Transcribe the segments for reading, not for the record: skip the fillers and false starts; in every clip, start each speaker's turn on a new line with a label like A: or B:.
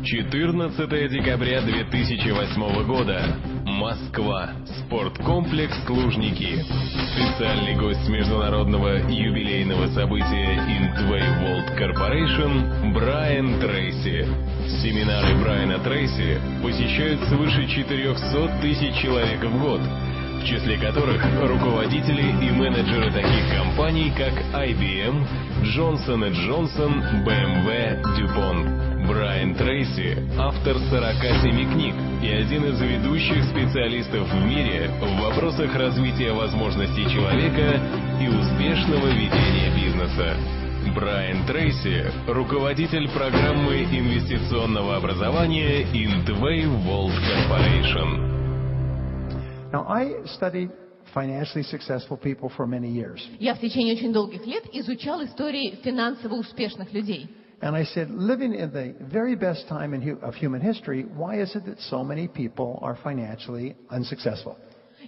A: 14 декабря 2008 года. Москва. Спорткомплекс «Лужники». Специальный гость международного юбилейного события Intway World Corporation Брайан Трейси. Семинары Брайана Трейси посещают свыше 400 тысяч человек в год, в числе которых руководители и менеджеры таких компаний, как IBM, Johnson & Johnson, BMW, DuPont. Брайан Трейси – автор 47 книг и один из ведущих специалистов в мире в вопросах развития возможностей человека и успешного ведения бизнеса. Брайан Трейси – руководитель программы инвестиционного образования Intway World Corporation.
B: Now, I studied financially successful people for many years.
C: Я в течение очень долгих лет изучал истории финансово успешных людей.
B: And I said, living in the very best time of human history, why is it that so many people are financially unsuccessful?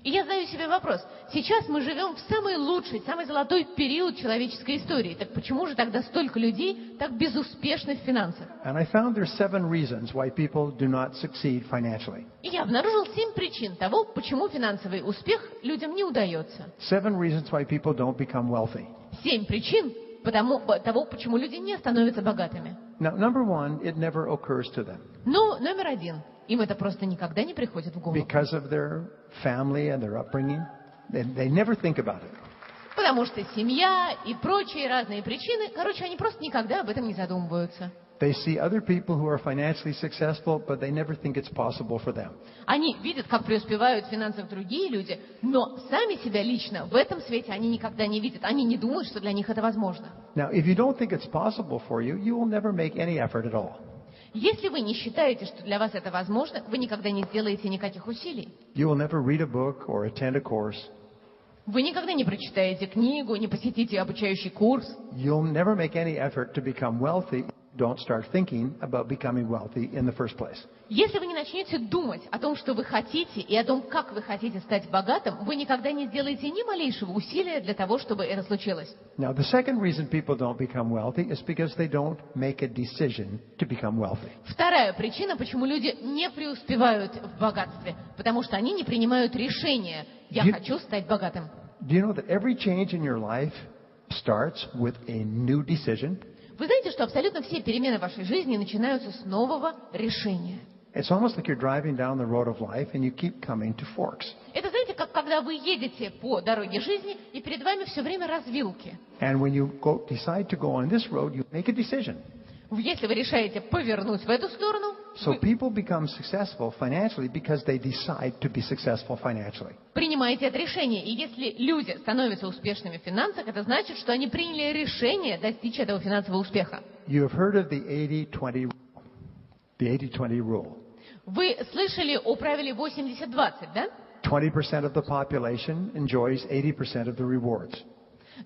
C: И я задаю себе вопрос. Сейчас мы живем в самый лучший, самый золотой период человеческой истории. Так почему же тогда столько людей так безуспешны в финансах?
B: And I found there's 7 reasons why people do not succeed financially.
C: И я обнаружил 7 причин того, почему финансовый успех людям не удается.
B: 7 reasons why people don't become wealthy.
C: 7 причин того, почему люди не становятся богатыми.
B: Now, number 1, it never occurs to them.
C: Ну, номер 1. Им это просто никогда не приходит в голову.
B: Because of their family and their upbringing, they never think about it.
C: Потому что семья и прочие разные причины, короче, они просто никогда об этом не задумываются.
B: They see other people who are financially successful, but they never think it's possible for them.
C: Они видят, как преуспевают в финансах другие люди, но сами себя лично в этом свете они никогда не видят. Они не думают, что для них это возможно.
B: Now, if you don't think it's possible for you, you will never make any effort at all.
C: Если вы не считаете, что для вас это возможно, вы никогда не сделаете никаких усилий.
B: You will never read a book or attend a course.
C: Вы никогда не прочитаете книгу, не посетите обучающий курс.
B: You'll never make any effort to become wealthy. Don't start thinking about becoming wealthy in the first place.
C: Если вы не начнете думать о том, что вы хотите, и о том, как вы хотите стать богатым, вы никогда не сделаете ни малейшего усилия для того, чтобы это случилось.
B: Now, the second reason people don't become wealthy is because they don't make a decision to become wealthy.
C: Вторая причина, почему люди не преуспевают в богатстве, потому что они не принимают решения «я хочу стать богатым».
B: Do you know that every change in your life starts with a new decision?
C: Вы знаете, что абсолютно все перемены в вашей жизни начинаются с нового решения.
B: It's almost like you're driving down the road of life and you keep coming to forks.
C: Это, знаете, как когда вы едете по дороге жизни, и перед вами все время развилки.
B: And when you decide to go on this road, you make a decision.
C: Если вы решаете повернуть в эту сторону,
B: So people become successful financially because they decide to be successful financially.
C: принимаете это решение. И если люди становятся успешными в финансах, это значит, что они приняли решение достичь этого финансового успеха.
B: You have heard of the 80-20 rule.
C: Вы слышали о правиле 80-20, да?
B: 20% of the population enjoys 80% of the rewards.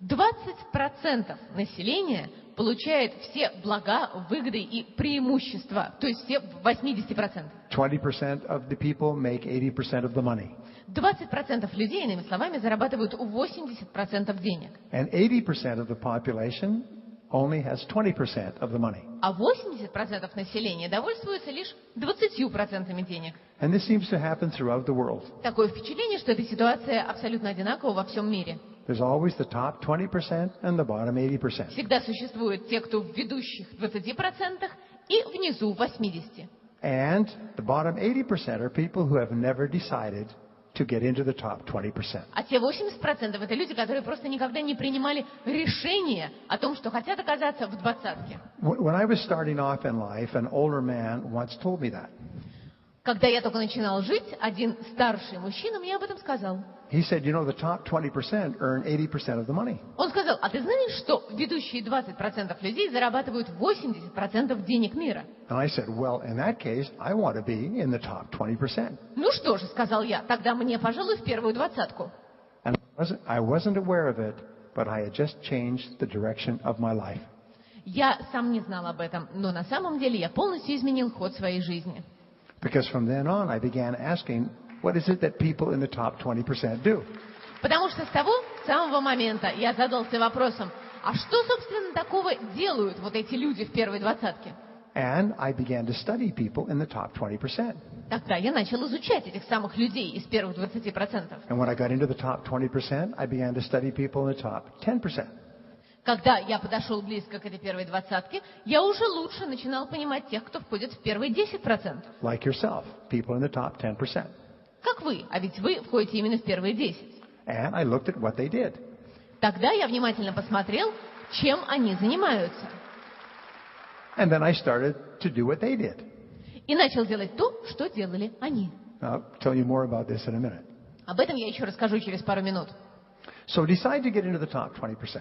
C: 20% населения получает все блага, выгоды и преимущества, то есть все 80%.
B: 20% of the people make 80% of the money.
C: 20% людей, иными словами, зарабатывают 80% денег.
B: And 80% of the population only has 20% of the money.
C: А 80% населения довольствуются лишь 20% денег.
B: And this seems to happen throughout the world.
C: Такое впечатление, что эта ситуация абсолютно одинакова во всем мире.
B: There's always the top 20% and the bottom 80%.
C: Всегда существуют те, кто в ведущих 20% и внизу 80%.
B: And the bottom 80% are people who have never decided to get into the top 20%.
C: А те 80% это люди, которые просто никогда не принимали решение о том, что хотят оказаться в двадцатке.
B: When I was starting off in life, an older man once told me that.
C: Когда я только начинал жить, один старший мужчина мне об этом сказал.
B: He said, you know, the top 20% earn 80% of the money.
C: Он сказал, а ты знаешь, что ведущие 20% людей зарабатывают 80% денег мира?
B: And I said, well, in that case, I want to be in the top 20%.
C: Ну что же, сказал я, тогда мне, пожалуй, в первую двадцатку.
B: And I wasn't aware of it, but I had just changed the direction of my life.
C: Я сам не знал об этом, но на самом деле я полностью изменил ход своей жизни.
B: Because from then on, I began asking, what is it that people in the top 20% do?
C: Потому что с того самого момента я задался вопросом, а что, собственно, такого делают вот эти люди в первой двадцатке?
B: And I began to study people in the top 20%.
C: Тогда я начал изучать этих самых людей из первых 20%.
B: And when I got into the top 20%, I began to study people in the top 10%.
C: Когда я подошел близко к этой первой двадцатке, я уже лучше начинал понимать тех, кто входит в первые 10%.
B: Like yourself, people in the top 10%.
C: Как вы, а ведь вы входите именно в первые 10.
B: And I looked at what they did.
C: Тогда я внимательно посмотрел, чем они занимаются.
B: And then I started to do what they did.
C: И начал делать то, что делали они.
B: I'll tell you more about this in a minute.
C: Об этом я еще расскажу через пару минут.
B: So decide to get into the top 20%.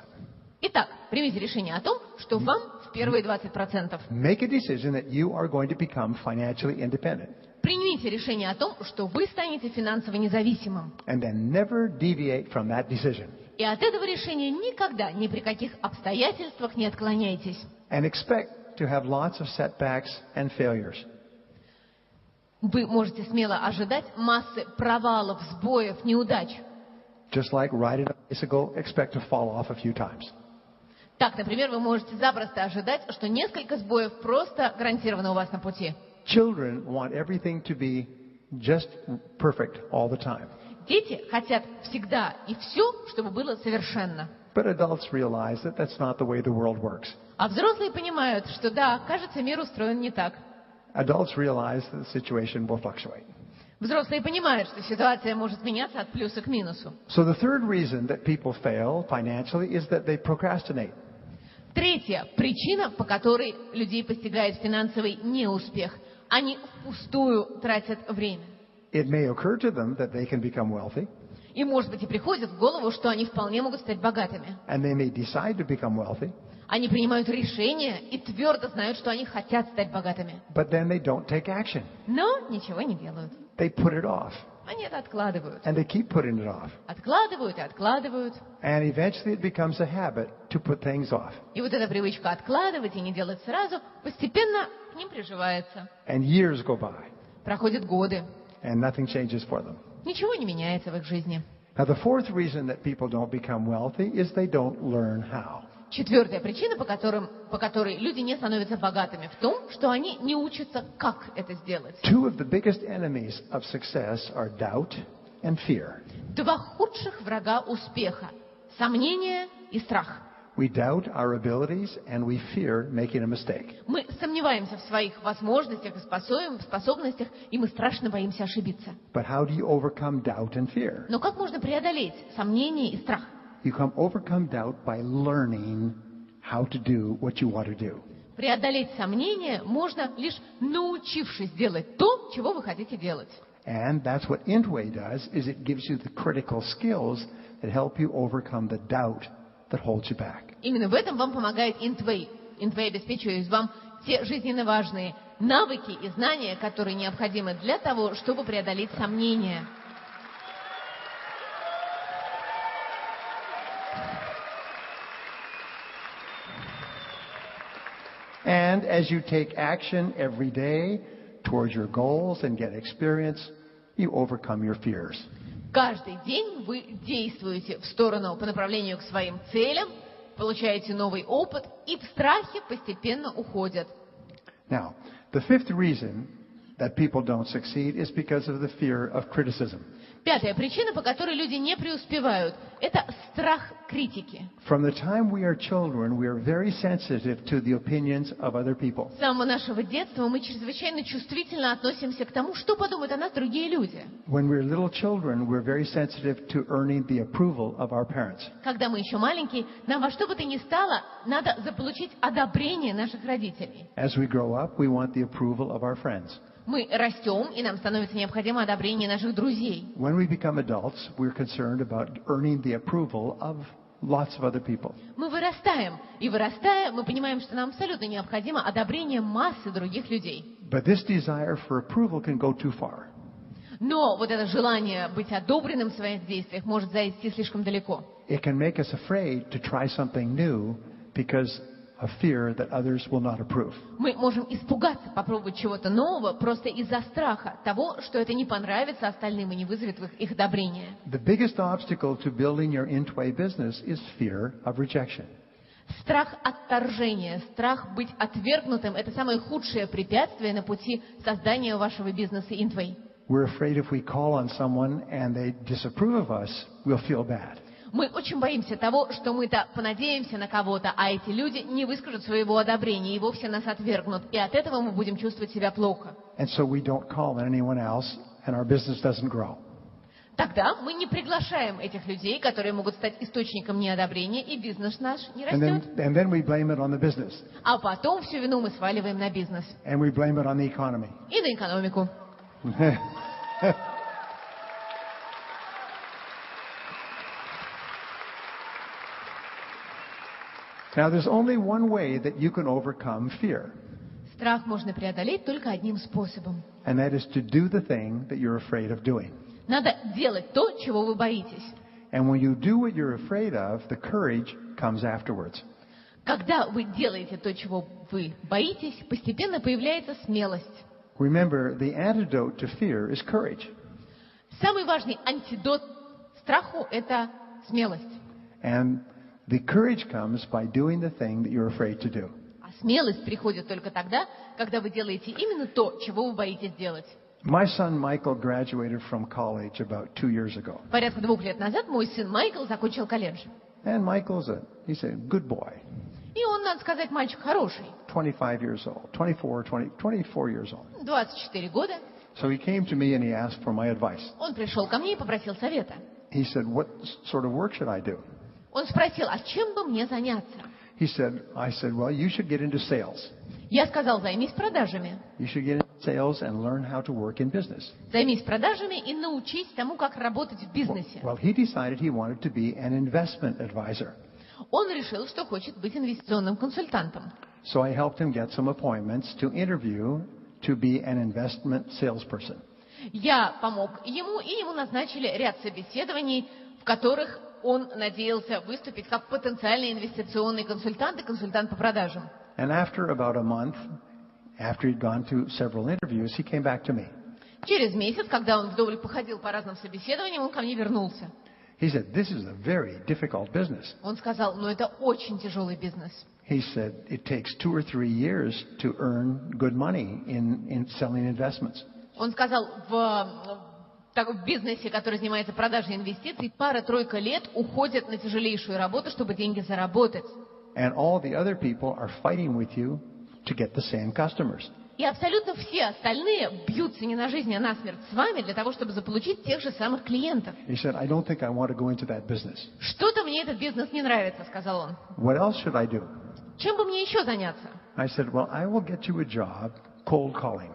C: Итак, примите решение о том, что вам в первые 20%.
B: Make a decision that you are going to become financially independent.
C: Примите решение о том, что вы станете финансово независимым.
B: And then never deviate from that decision.
C: И от этого решения никогда, ни при каких обстоятельствах не отклоняйтесь.
B: And expect to have lots of setbacks and failures.
C: Вы можете смело ожидать массы провалов, сбоев, неудач.
B: Just like riding a bicycle, expect to fall off a few times.
C: Так, например, вы можете запросто ожидать, что несколько сбоев просто гарантировано у вас на пути.
B: Children want everything to be just perfect all the time.
C: Дети хотят всегда и все, чтобы было совершенно.
B: But adults realize that that's not the way the world works.
C: А взрослые понимают, что да, кажется, мир устроен не так.
B: Adults realize that the situation will fluctuate.
C: Взрослые понимают, что ситуация может меняться от плюса к минусу.
B: So the third reason that people fail financially is that they procrastinate.
C: Третья причина, по которой людей постигает финансовый неуспех. Они впустую тратят время.
B: It may occur to them that they can become wealthy,
C: И, может быть, и приходит в голову, что они вполне могут стать богатыми.
B: and they may decide to become wealthy,
C: Они принимают решения и твердо знают, что они хотят стать богатыми.
B: but then they don't take action.
C: Но ничего не делают.
B: They put it off,
C: Они это откладывают.
B: and they keep putting it off.
C: Откладывают и откладывают.
B: And eventually it becomes a habit to put things off.
C: И вот эта привычка откладывать и не делать сразу постепенно к ним приживается.
B: And years go by,
C: Проходят годы.
B: and nothing changes for them.
C: Ничего не меняется в их жизни.
B: Now, the fourth reason that people don't become wealthy is they don't learn how.
C: Четвертая причина, по которой люди не становятся богатыми, в том, что они не учатся, как это сделать.
B: Two of the biggest enemies of success are doubt and fear.
C: Два худших врага успеха – сомнение и страх.
B: We doubt our abilities and we fear making a mistake.
C: Мы сомневаемся в своих возможностях и способностях, и мы страшно боимся ошибиться.
B: But how do you overcome doubt and fear?
C: Но как можно преодолеть сомнение и страх?
B: You can overcome doubt by learning how to do what you want to do.
C: Преодолеть сомнение можно лишь научившись делать то, чего вы хотите делать.
B: And that's what Intway does, is it gives you the critical skills that help you overcome the doubt that holds you back.
C: Именно в этом вам помогает Intway. Intway обеспечивает вам те жизненно важные навыки и знания, которые необходимы для того, чтобы преодолеть сомнения.
B: And as you take action every day towards your goals and get experience, you overcome your fears.
C: Каждый день вы действуете в сторону по направлению к своим целям, получаете новый опыт, и страхи постепенно уходят.
B: Now, the fifth reason that people don't succeed is because of the fear of criticism.
C: Пятая причина, по которой люди не преуспевают, это страх критики.
B: From the time we are children, we are very sensitive to the opinions of other people.
C: С самого нашего детства мы чрезвычайно чувствительно относимся к тому, что подумают о нас другие люди.
B: When we're little children, we're very sensitive to earning the approval of our parents.
C: Когда мы еще маленькие, нам во что бы то ни стало, надо заполучить одобрение наших родителей.
B: As we grow up, we want the approval of our friends.
C: Мы растем, и нам становится необходимо одобрение наших друзей.
B: When we become adults, we're concerned about earning the approval of lots of other people.
C: Мы вырастаем, и вырастая, мы понимаем, что нам абсолютно необходимо одобрение массы других людей.
B: But this desire for approval can go too far.
C: Но вот это желание быть одобренным в своих действиях может зайти слишком далеко.
B: It can make us afraid to try something new because of fear that others will not approve.
C: Мы можем испугаться попробовать чего-то нового просто из-за страха того, что это не понравится остальным и не вызовет их одобрения.
B: The biggest obstacle to building your Intway business is fear of rejection.
C: Страх отторжения, страх быть отвергнутым – это самое худшее препятствие на пути создания вашего бизнеса Intway.
B: We're afraid if we call on someone and they disapprove of us, we'll feel bad.
C: Мы очень боимся того, что мы-то понадеемся на кого-то, а эти люди не выскажут своего одобрения и вовсе нас отвергнут. И от этого мы будем чувствовать себя плохо.
B: And so we don't call on anyone else, and our business doesn't grow.
C: Тогда мы не приглашаем этих людей, которые могут стать источником неодобрения, и бизнес наш не
B: And
C: растет.
B: then we blame it on the business.
C: А потом всю вину мы сваливаем на бизнес
B: And we blame it on the economy.
C: и на экономику.
B: Now, there's only one way that you can overcome fear,
C: Страх можно преодолеть только одним способом.
B: and that is to do the thing that you're afraid of doing.
C: Надо делать то, чего вы боитесь.
B: And when you do what you're afraid of, the courage comes afterwards.
C: Когда вы делаете то, чего вы боитесь, постепенно появляется смелость.
B: Remember, the antidote to fear is courage.
C: Самый важный антидот страху – это смелость.
B: And the courage comes by doing the thing that you're afraid to do.
C: А смелость приходит только тогда, когда вы делаете именно то, чего вы боитесь делать.
B: My son Michael graduated from college about 2 years ago.
C: Порядка 2 лет назад мой сын Майкл закончил колледж.
B: And he's a good boy,
C: И он, надо сказать, мальчик хороший.
B: 25 years old, 24 years old.
C: 24 года.
B: So he came to me and he asked for my advice.
C: Он пришел ко мне и попросил совета.
B: He said, what sort of work should I do?
C: Он спросил, а чем бы мне заняться?
B: I said, well, you should get into sales.
C: Я сказал, займись продажами.
B: You should get into sales and learn how to work in business.
C: Займись продажами и научись тому, как работать в бизнесе.
B: Well, he decided he wanted to be an investment advisor.
C: Он решил, что хочет быть инвестиционным консультантом.
B: So I helped him get some appointments to interview to be an investment salesperson.
C: Я помог ему, и ему назначили ряд собеседований, в которых он надеялся выступить как потенциальный инвестиционный консультант и консультант по продажам.
B: And after about a month, after he'd gone through several interviews, he came back to me.
C: Через месяц, когда он вдоволь походил по разным собеседованиям, он ко мне вернулся.
B: He said, this is a very difficult business.
C: Он сказал, это очень тяжелый бизнес.
B: He said, it takes 2 or 3 years to earn good money in selling investments.
C: Он сказал, в бизнесе, который занимается продажей инвестиций, 2-3 лет уходят на тяжелейшую работу, чтобы деньги заработать.
B: And all the other people are fighting with you to get the same customers.
C: И абсолютно все остальные бьются не на жизнь, а на смерть с вами для того, чтобы заполучить тех же самых клиентов.
B: He said, I don't think I want to go into that business.
C: Что-то мне этот бизнес не нравится, сказал он.
B: What else should I do?
C: Чем бы мне еще заняться?
B: I said, well, I will get you a job cold calling.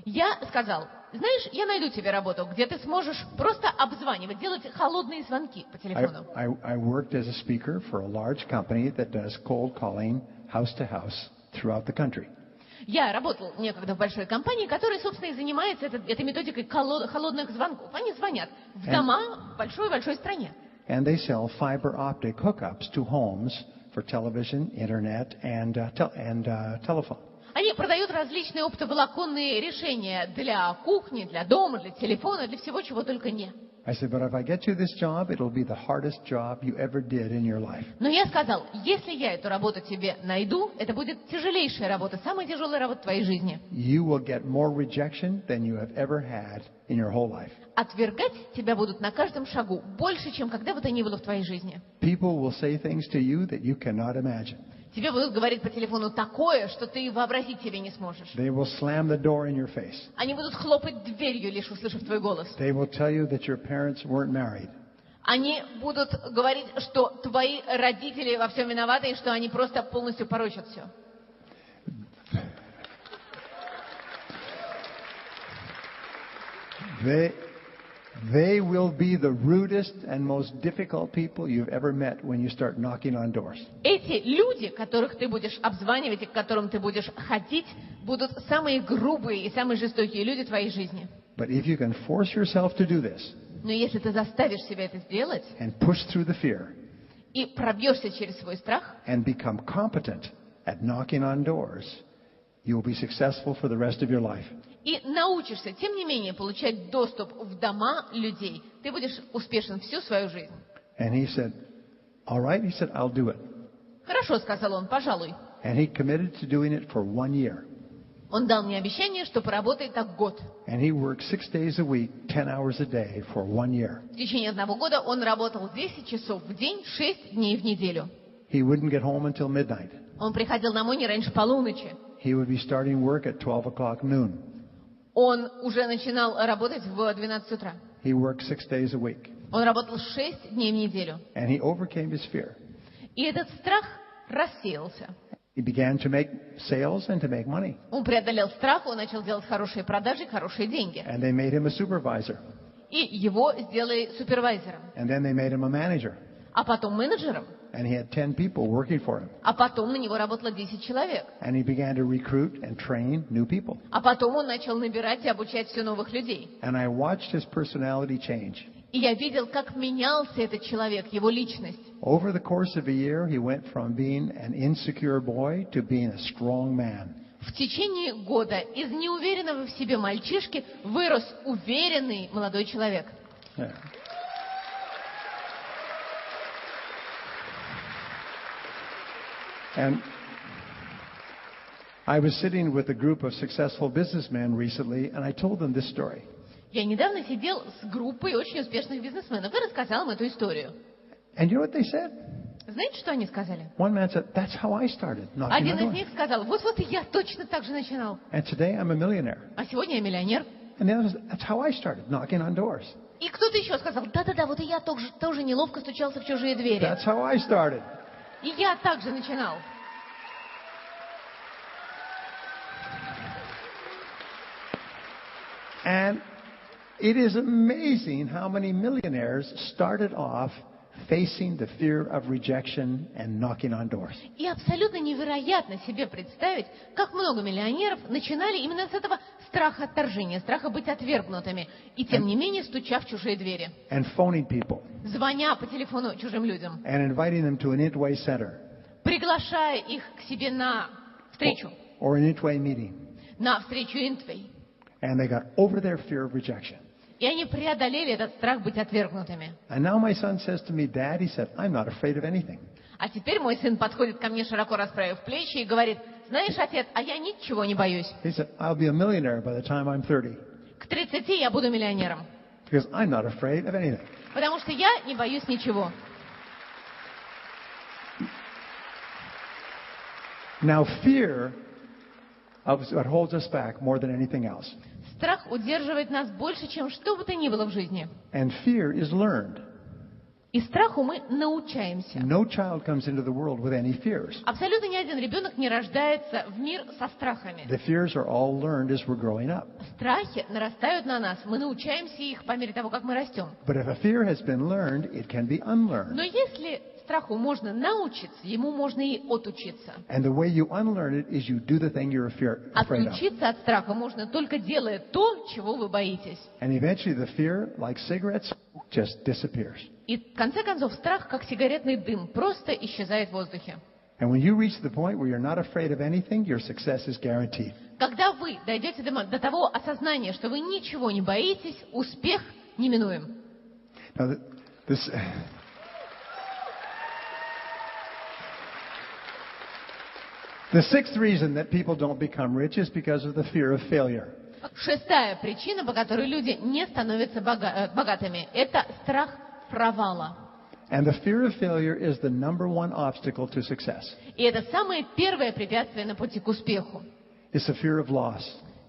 C: Я сказал, знаешь, я найду тебе работу, где ты сможешь просто обзванивать, делать холодные звонки по телефону.
B: I worked as a speaker for a large company that does cold calling house to house throughout the country.
C: Я работал некогда в большой компании, которая, собственно, и занимается этой методикой холодных звонков. Они звонят в дома в большой-большой стране.
B: And they sell fiber optic hookups to homes for television, internet, and telephone.
C: Они продают различные оптоволоконные решения для кухни, для дома, для телефона, для всего, чего только не.
B: I said, but if I get you this job, it'll be the hardest job you ever did in your life.
C: Но я сказал, если я эту работу тебе найду, это будет тяжелейшая работа, самая тяжелая работа в твоей жизни.
B: You will get more rejection than you have ever had in your whole life.
C: Отвергать тебя будут на каждом шагу больше, чем когда бы то ни было в твоей жизни.
B: People will say things to you that you cannot imagine.
C: Тебе будут говорить по телефону такое, что ты вообразить себе не сможешь.
B: They will slam the door in your face.
C: Они будут хлопать дверью, лишь услышав твой голос.
B: They will tell you that your parents weren't married.
C: Они будут говорить, что твои родители во всем виноваты, и что они просто полностью порочат все.
B: They will be the rudest and most difficult people you've ever met when you start knocking on doors.
C: Эти люди, которых ты будешь обзванивать и к которым ты будешь ходить, будут самые грубые и самые жестокие люди твоей жизни.
B: But if you can force yourself to do this,
C: Но если ты заставишь себя это сделать
B: and push through the fear,
C: и пробьешься через свой страх,
B: and become competent at knocking on doors, you will be successful for the rest of your life.
C: и научишься, тем не менее, получать доступ в дома людей, ты будешь успешен всю свою жизнь.
B: And he said, all right, he said, I'll do it.
C: Хорошо, сказал он, пожалуй.
B: And he committed to doing it for 1 year.
C: Он дал мне обещание, что поработает так год.
B: And he worked 6 days a week, 10 hours a day for 1 year.
C: В течение 1 года он работал 10 часов в день, 6 дней в неделю.
B: He wouldn't get home until midnight.
C: Он приходил домой не раньше полуночи.
B: He would be starting work at 12 o'clock noon.
C: Он уже начинал работать в 12 утра.
B: He worked 6 days a week.
C: Он работал 6 дней в неделю.
B: And he overcame his fear.
C: И этот страх рассеялся.
B: He began to make sales and to make money.
C: Он преодолел страх, он начал делать хорошие продажи, хорошие деньги.
B: And they made him a supervisor.
C: И его сделали супервайзером.
B: And then they made him a manager.
C: А потом менеджером.
B: And he had 10 people working for him.
C: А потом на него работало 10 человек.
B: And he began to recruit and train new people.
C: А потом он начал набирать и обучать все новых людей.
B: And I watched his personality change.
C: И я видел, как менялся этот человек, его личность.
B: Over the course of a year, he went from being an insecure boy to being a strong man.
C: В течение года из неуверенного в себе мальчишки вырос уверенный молодой человек.
B: Yeah. And I was sitting with a group of successful businessmen recently, and I told them this story.
C: Я недавно сидел с группой очень успешных бизнесменов и рассказал им эту историю.
B: And you know what they said?
C: Знаете, что они сказали?
B: One man said, "That's how I started, knocking
C: Один
B: on
C: из
B: doors.
C: них сказал, вот и я точно так же начинал.
B: And today I'm a millionaire."
C: А сегодня я миллионер.
B: And the other said, "That's how I started, knocking on doors.
C: И кто-то еще сказал, да-да-да, вот и я тоже неловко стучался в чужие двери.
B: That's how I started."
C: И я так же начинал.
B: And it is amazing how many millionaires started off facing the fear of rejection and knocking on doors.
C: И абсолютно невероятно себе представить, как много миллионеров начинали именно с этого страха отторжения, страха быть отвергнутыми, и тем не менее стуча в чужие двери,
B: And phoning people.
C: звоня по телефону чужим людям,
B: And inviting them to an Intway center.
C: приглашая их к себе на встречу,
B: Or an Intway meeting.
C: на встречу Интвей.
B: And they got over their fear of rejection.
C: И они преодолели этот страх быть отвергнутыми.
B: And now my son says to me, "Dad," he said, "I'm not afraid of anything."
C: А теперь мой сын подходит ко мне, широко расправив плечи, и говорит, знаешь, отец, а я ничего не боюсь.
B: He said, "I'll be a millionaire by the time I'm 30.
C: К 30 я буду миллионером,
B: Because I'm not afraid of anything."
C: потому что я не боюсь ничего.
B: Now fear is what holds us back more than anything else.
C: Страх удерживает нас больше, чем что бы то ни было в жизни.
B: And fear is learned.
C: И страху мы научаемся.
B: No child comes into the world with any fears.
C: Абсолютно ни один ребенок не рождается в мир со страхами.
B: The fears are all learned as we're growing up.
C: Страхи нарастают на нас, мы научаемся их по мере того, как мы растем.
B: But if a fear has been learned, it can be unlearned.
C: Но если страху можно научиться, ему можно и отучиться.
B: And the way you unlearn it is you do the thing you're afraid of.
C: Отучиться от страха можно только делая то, чего вы боитесь.
B: And eventually the fear, like cigarettes, just disappears.
C: И в конце концов страх, как сигаретный дым, просто исчезает в воздухе.
B: And when you reach the point where you're not afraid of anything, your success is guaranteed.
C: Когда вы дойдете до того осознания, что вы ничего не боитесь, успех неминуем.
B: Now, the sixth reason that people don't become rich is because of the fear of failure.
C: Шестая причина, по которой люди не становятся богатыми, это страх провала.
B: And the fear of failure is the number one obstacle to success.
C: И это самое первое препятствие на пути к успеху.
B: It's the fear of loss.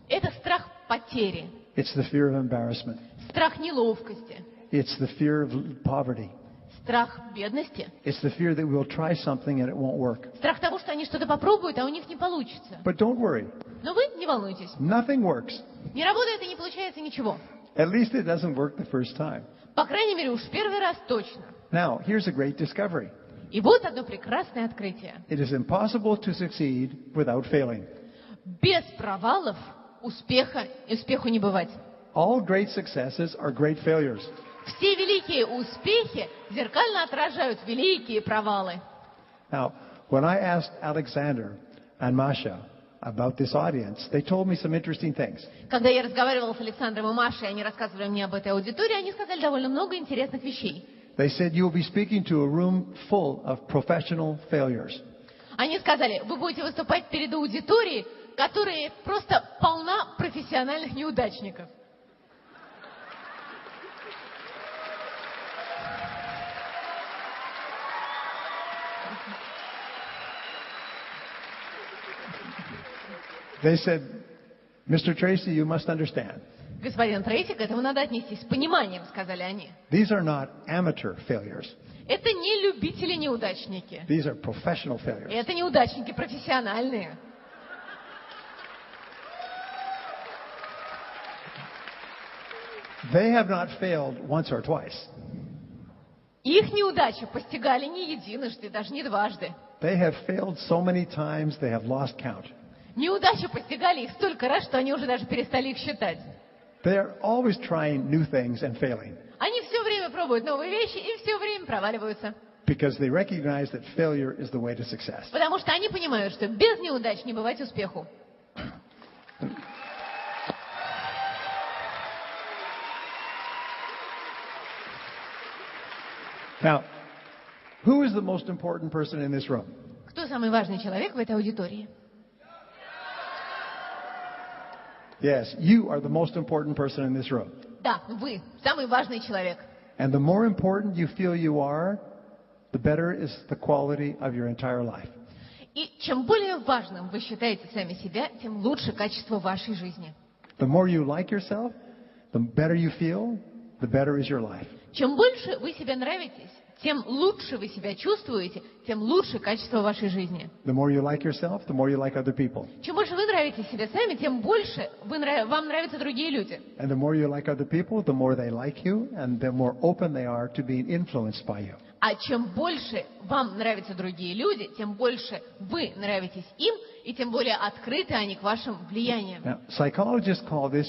C: Это страх потери,
B: It's the fear of embarrassment.
C: страх неловкости,
B: It's the fear of poverty.
C: страх бедности,
B: It's the fear that we'll try something and it won't work.
C: страх того, что они что-то попробуют, а у них не получится.
B: But don't worry.
C: Но вы не волнуйтесь.
B: Nothing works.
C: Не работает и не получается ничего.
B: At least it doesn't work the first time.
C: По крайней мере, уж первый раз точно.
B: Now, here's a great discovery.
C: И вот одно прекрасное открытие.
B: It is impossible to succeed without failing.
C: Без провалов успеху не бывать.
B: All great successes are great failures.
C: Все великие успехи зеркально отражают великие провалы.
B: Now, when I asked Alexander and Masha about this audience, they told me some interesting things.
C: Когда я разговаривала с Александром и Машей, они рассказывали мне об этой аудитории, они сказали довольно много интересных вещей.
B: They said you'll be speaking to a room full of professional failures.
C: Они сказали, вы будете выступать перед аудиторией, которая просто полна профессиональных неудачников.
B: They said, Mr. Tracy, you must understand.
C: Господин Трейси, к этому надо отнестись с пониманием, сказали они.
B: These are not amateur failures.
C: Это не любители-неудачники.
B: These are professional failures.
C: Это неудачники профессиональные.
B: They have not failed once or twice.
C: Их неудачи постигали не единожды, даже не дважды.
B: They have failed so many times they have lost count.
C: Неудачи постигали их столько раз, что они уже даже перестали их считать.
B: They are always trying new things and failing
C: Они все время пробуют новые вещи и все время проваливаются.
B: because they recognize that failure is the way to success.
C: Потому что они понимают, что без неудач не бывать успеху.
B: Now, who is the most important person in this room?
C: Кто самый важный человек в этой аудитории?
B: Yes, you are the most important person in this room.
C: Да, вы самый важный человек.
B: And the more important you feel you are, the better is the quality of your entire life.
C: И чем более важным вы считаете сами себя, тем лучше качество вашей жизни.
B: The more you like yourself, the better you feel, the better is your life.
C: Чем больше вы себе нравитесь, тем лучше вы себя чувствуете, тем лучше качество вашей жизни.
B: The more you like yourself, the more you like other people.
C: Чем больше вы нравитесь себе сами, тем больше вам нравятся другие люди.
B: And the more you like other people, the more they like you, and the more open they are to being influenced by you.
C: А чем больше вам нравятся другие люди, тем больше вы нравитесь им, и тем более открыты они к вашим влияниям.
B: Now, psychologists call this